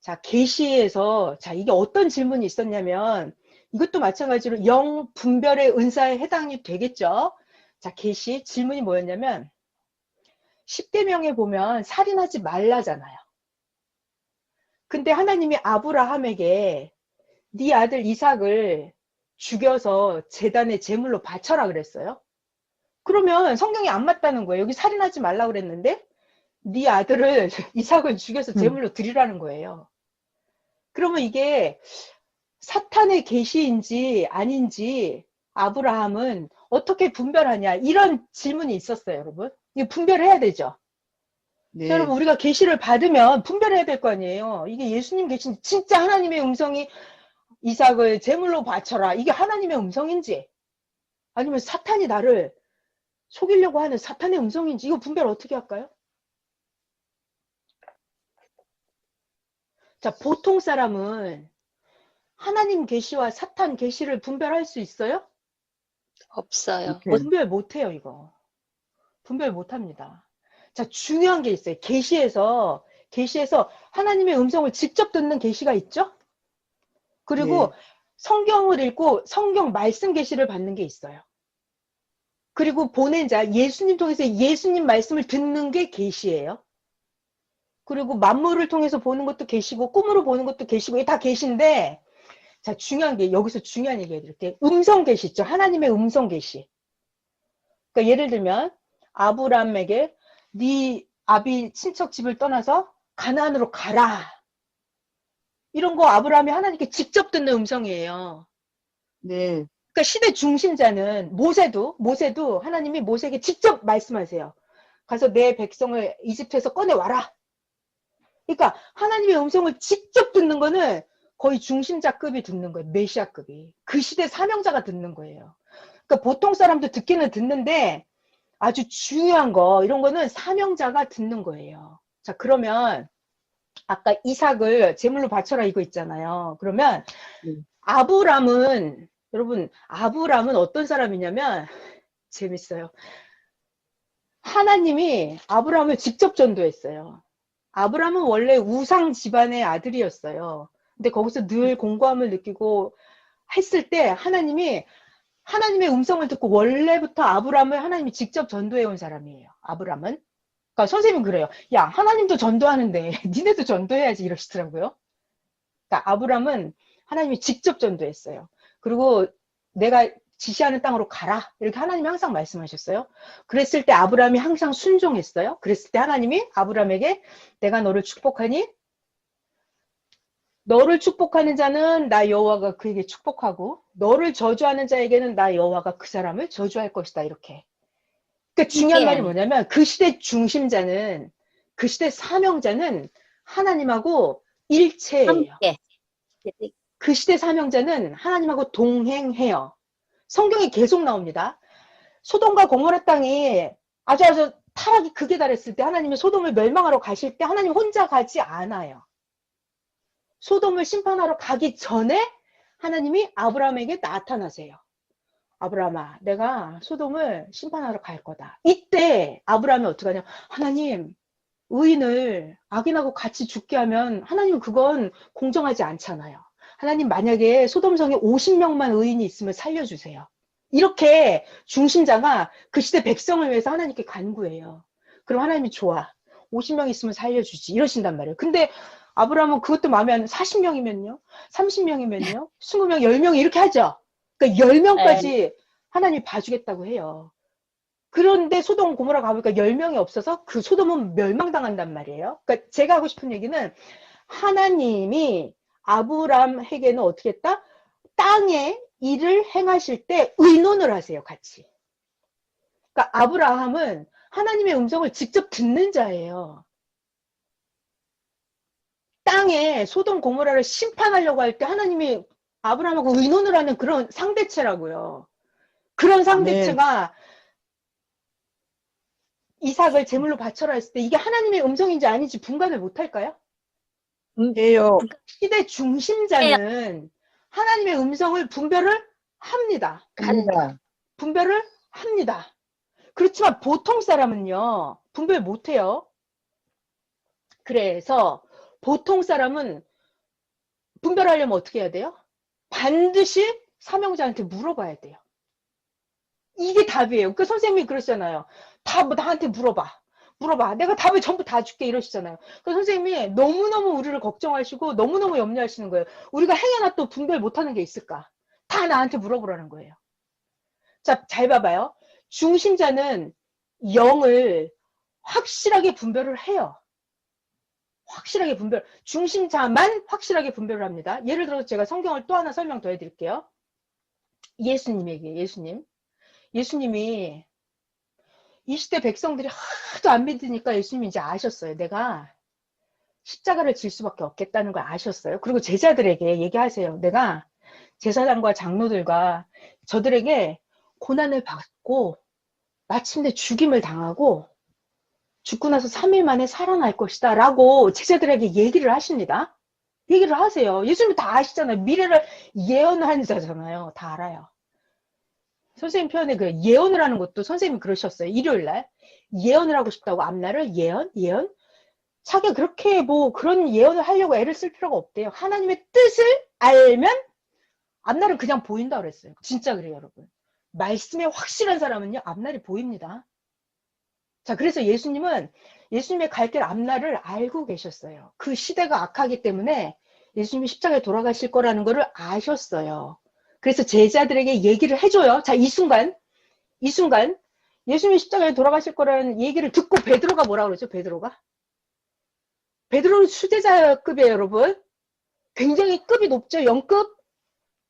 자, 계시에서 자, 이게 어떤 질문이 있었냐면 이것도 마찬가지로 영 분별의 은사에 해당이 되겠죠. 자, 계시 질문이 뭐였냐면 10계명에 보면 살인하지 말라잖아요. 근데 하나님이 아브라함에게 네 아들 이삭을 죽여서 제단의 제물로 바쳐라 그랬어요. 그러면 성경이 안 맞다는 거예요. 여기 살인하지 말라 그랬는데 네 아들을 이삭을 죽여서 제물로 드리라는 거예요. 그러면 이게 사탄의 계시인지 아닌지 아브라함은 어떻게 분별하냐 이런 질문이 있었어요. 여러분 이거 분별해야 되죠. 자, 네. 여러분 우리가 계시를 받으면 분별해야 될 거 아니에요. 이게 예수님 계신 진짜 하나님의 음성이 이삭을 제물로 바쳐라 이게 하나님의 음성인지 아니면 사탄이 나를 속이려고 하는 사탄의 음성인지 이거 분별 어떻게 할까요? 자, 보통 사람은 하나님 계시와 사탄 계시를 분별할 수 있어요? 없어요. 분별 못해요. 이거 분별 못합니다. 자, 중요한 게 있어요. 계시에서 하나님의 음성을 직접 듣는 계시가 있죠. 그리고 성경을 읽고 성경 말씀 계시를 받는 게 있어요. 그리고 보낸 자 예수님 통해서 예수님 말씀을 듣는 게 계시예요. 그리고 만물을 통해서 보는 것도 계시고 꿈으로 보는 것도 계시고 이게 다 계시인데 자, 중요한 게 여기서 중요한 얘기 해드릴게요. 음성 계시 있죠. 하나님의 음성 계시. 그러니까 예를 들면 아브라함에게 네 아비 친척 집을 떠나서 가나안으로 가라. 이런 거 아브라함이 하나님께 직접 듣는 음성이에요. 네. 그러니까 시대 중심자는 모세도 하나님이 모세에게 직접 말씀하세요. 가서 내 백성을 이집트에서 꺼내와라. 그러니까 하나님의 음성을 직접 듣는 거는 거의 중심자급이 듣는 거예요. 메시아급이. 그 시대 사명자가 듣는 거예요. 그러니까 보통 사람도 듣기는 듣는데 아주 중요한 거 이런 거는 사명자가 듣는 거예요. 자, 그러면 아까 이삭을 제물로 바쳐라 이거 있잖아요. 그러면 아브람은 여러분 아브람은 어떤 사람이냐면 재밌어요. 하나님이 아브람을 직접 전도했어요. 아브람은 원래 우상 집안의 아들이었어요. 근데 거기서 늘 공고함을 느끼고 했을 때 하나님의 음성을 듣고 원래부터 아브람을 하나님이 직접 전도해 온 사람이에요. 아브람은. 그러니까 선생님은 그래요. 야, 하나님도 전도하는데 니네도 전도해야지 이러시더라고요. 그러니까 아브람은 하나님이 직접 전도했어요. 그리고 내가 지시하는 땅으로 가라. 이렇게 하나님이 항상 말씀하셨어요. 그랬을 때 아브람이 항상 순종했어요. 그랬을 때 하나님이 아브람에게 내가 너를 축복하니 너를 축복하는 자는 나 여호와가 그에게 축복하고 너를 저주하는 자에게는 나 여호와가 그 사람을 저주할 것이다. 이렇게. 그러니까 중요한 말이 뭐냐면 그 시대 중심자는 그 시대 사명자는 하나님하고 일체예요. 함께. 그 시대 사명자는 하나님하고 동행해요. 성경에 계속 나옵니다. 소돔과 고모라 땅이 아주 타락이 극에 달했을 때 하나님이 소돔을 멸망하러 가실 때 하나님 혼자 가지 않아요. 소돔을 심판하러 가기 전에 하나님이 아브라함에게 나타나세요. 아브라함아, 내가 소돔을 심판하러 갈 거다. 이때 아브라함이 어떻게 하냐? 하나님, 의인을 악인하고 같이 죽게 하면 하나님 그건 공정하지 않잖아요. 하나님 만약에 소돔성에 50명만 의인이 있으면 살려주세요. 이렇게 중심자가 그 시대 백성을 위해서 하나님께 간구해요. 그럼 하나님이 좋아. 50명 있으면 살려주지. 이러신단 말이에요. 근데 아브라함은 그것도 마음에 안 40명이면요? 30명이면요? 20명, 10명 이렇게 하죠. 그러니까 10명까지 하나님이 봐주겠다고 해요. 그런데 소돔 고모라 가보니까 10명이 없어서 그 소돔은 멸망당한단 말이에요. 그러니까 제가 하고 싶은 얘기는 하나님이 아브람에게는 어떻게 했다? 땅에 일을 행하실 때 의논을 하세요, 같이. 그러니까 아브라함은 하나님의 음성을 직접 듣는 자예요. 땅에 소돔 고모라를 심판하려고 할 때 하나님이 아브라함하고 의논을 하는 그런 상대체라고요. 그런 상대체가 이삭을 제물로 바쳐라 했을 때 이게 하나님의 음성인지 아닌지 분간을 못할까요? 해요. 시대 중심자는 하나님의 음성을 분별을 합니다. 분별을 합니다. 그렇지만 보통 사람은요, 분별 못해요. 그래서 보통 사람은 분별하려면 어떻게 해야 돼요? 반드시 사명자한테 물어봐야 돼요. 이게 답이에요. 그 선생님이 그러시잖아요. 답 나한테 물어봐. 물어봐. 내가 답을 전부 다 줄게 이러시잖아요. 그 선생님이 너무너무 우리를 걱정하시고 너무너무 염려하시는 거예요. 우리가 행여나 또 분별 못하는 게 있을까? 다 나한테 물어보라는 거예요. 자, 잘 봐봐요. 중심자는 영을 확실하게 분별을 해요. 확실하게 분별, 중심자만 확실하게 분별을 합니다. 예를 들어서 제가 성경을 또 하나 설명 더 해드릴게요. 예수님에게, 예수님이 이 시대 백성들이 하도 안 믿으니까 예수님이 이제 아셨어요. 내가 십자가를 질 수밖에 없겠다는 걸 아셨어요. 그리고 제자들에게 얘기하세요. 내가 제사장과 장로들과 저들에게 고난을 받고 마침내 죽임을 당하고 죽고 나서 3일 만에 살아날 것이다 라고 제자들에게 얘기를 하십니다. 얘기를 하세요. 예수님 다 아시잖아요. 미래를 예언한 자잖아요. 다 알아요. 선생님 표현에 그 예언을 하는 것도 선생님이 그러셨어요. 일요일날 예언을 하고 싶다고 앞날을 예언 자기가 그렇게 뭐 그런 예언을 하려고 애를 쓸 필요가 없대요. 하나님의 뜻을 알면 앞날은 그냥 보인다 그랬어요. 진짜 그래요, 여러분. 말씀에 확실한 사람은요, 앞날이 보입니다. 자, 그래서 예수님의 갈 길 앞날을 알고 계셨어요. 그 시대가 악하기 때문에 예수님이 십자가에 돌아가실 거라는 거를 아셨어요. 그래서 제자들에게 얘기를 해줘요. 자, 이 순간 예수님이 십자가에 돌아가실 거라는 얘기를 듣고 베드로가 뭐라 그러죠? 베드로는 수제자급이에요, 여러분. 굉장히 급이 높죠, 영급.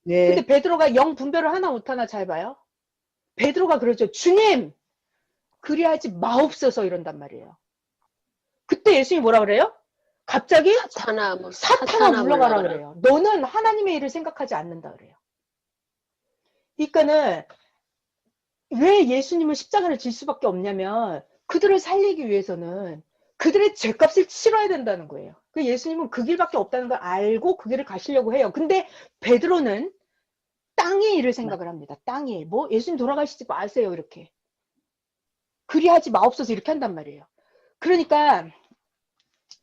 근데 네. 베드로가 영 분별을 하나 못하나 잘 봐요. 베드로가 그러죠. 주님, 그리하지 마옵소서 이런단 말이에요. 그때 예수님이 뭐라 그래요? 갑자기 사탄아 물러가라 그래요. 너는 하나님의 일을 생각하지 않는다 그래요. 그러니까는 왜 예수님은 십자가를 질 수밖에 없냐면 그들을 살리기 위해서는 그들의 죄값을 치러야 된다는 거예요. 그 예수님은 그 길밖에 없다는 걸 알고 그 길을 가시려고 해요. 근데 베드로는 땅의 일을 생각을 합니다. 땅의 일. 뭐 예수님 돌아가시지 마세요 이렇게. 그리하지 마옵소서 이렇게 한단 말이에요. 그러니까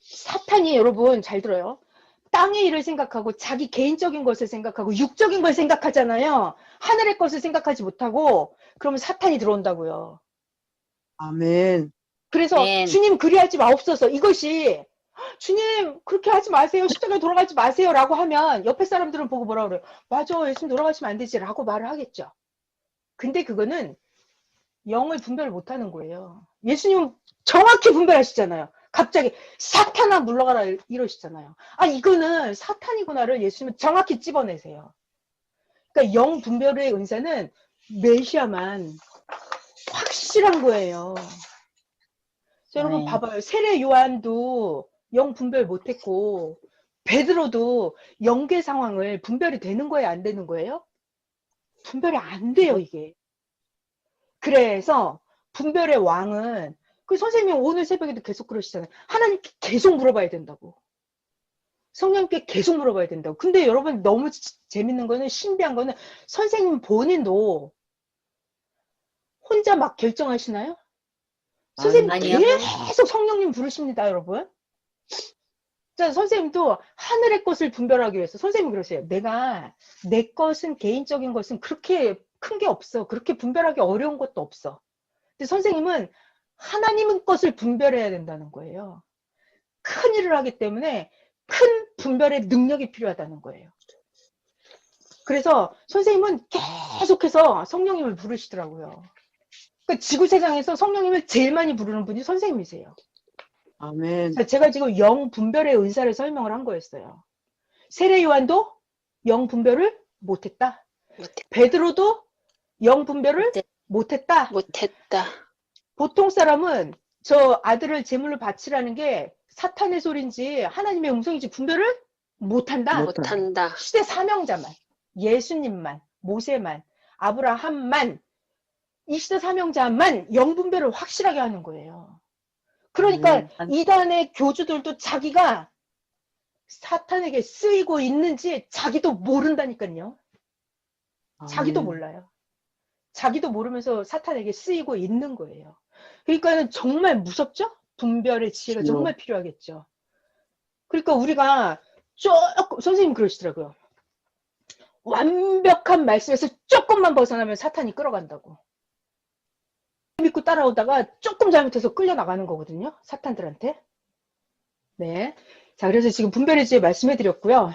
사탄이 여러분 잘 들어요. 땅의 일을 생각하고 자기 개인적인 것을 생각하고 육적인 걸 생각하잖아요. 하늘의 것을 생각하지 못하고 그러면 사탄이 들어온다고요. 아멘. 그래서 네. 주님 그리하지 마옵소서 이것이 주님 그렇게 하지 마세요. 십자가에 돌아가지 마세요 라고 하면 옆에 사람들은 보고 뭐라 그래요. 맞아 예수님 돌아가시면 안 되지 라고 말을 하겠죠. 근데 그거는 영을 분별을 못하는 거예요. 예수님은 정확히 분별하시잖아요. 갑자기 사탄아 물러가라 이러시잖아요. 아 이거는 사탄이구나를 예수님은 정확히 찝어내세요. 그러니까 영 분별의 은사는 메시아만 확실한 거예요. 자, 여러분 봐봐요. 세례 요한도 영 분별 못했고 베드로도 영계 상황을 분별이 되는 거예요? 안 되는 거예요? 분별이 안 돼요 이게. 그래서 분별의 왕은 그 선생님이 오늘 새벽에도 계속 그러시잖아요. 하나님께 계속 물어봐야 된다고. 성령님께 계속 물어봐야 된다고. 근데 여러분 너무 재밌는 거는 신비한 거는 선생님 본인도 혼자 막 결정하시나요? 선생님 아니요. 계속 성령님 부르십니다, 여러분. 자, 선생님도 하늘의 것을 분별하기 위해서 선생님이 그러세요. 내 것은 개인적인 것은 그렇게 큰 게 없어. 그렇게 분별하기 어려운 것도 없어. 근데 선생님은 하나님의 것을 분별해야 된다는 거예요. 큰 일을 하기 때문에 큰 분별의 능력이 필요하다는 거예요. 그래서 선생님은 계속해서 성령님을 부르시더라고요. 그러니까 지구세상에서 성령님을 제일 많이 부르는 분이 선생님이세요. 아멘. 제가 지금 영 분별의 은사를 설명을 한 거였어요. 세례 요한도 영 분별을 못했다. 베드로도 영 분별을 못했다. 보통 사람은 저 아들을 제물로 바치라는 게 사탄의 소리인지 하나님의 음성인지 분별을 못한다. 시대 사명자만, 예수님만, 모세만, 아브라함만, 이 시대 사명자만 영 분별을 확실하게 하는 거예요. 그러니까 이단의 교주들도 자기가 사탄에게 쓰이고 있는지 자기도 모른다니까요. 자기도 몰라요. 자기도 모르면서 사탄에게 쓰이고 있는 거예요. 그러니까 정말 무섭죠? 분별의 지혜가 정말 필요하겠죠. 그러니까 우리가 조금, 선생님 그러시더라고요. 완벽한 말씀에서 조금만 벗어나면 사탄이 끌어간다고. 믿고 따라오다가 조금 잘못해서 끌려나가는 거거든요. 사탄들한테. 네. 자, 그래서 지금 분별의 지혜 말씀해 드렸고요.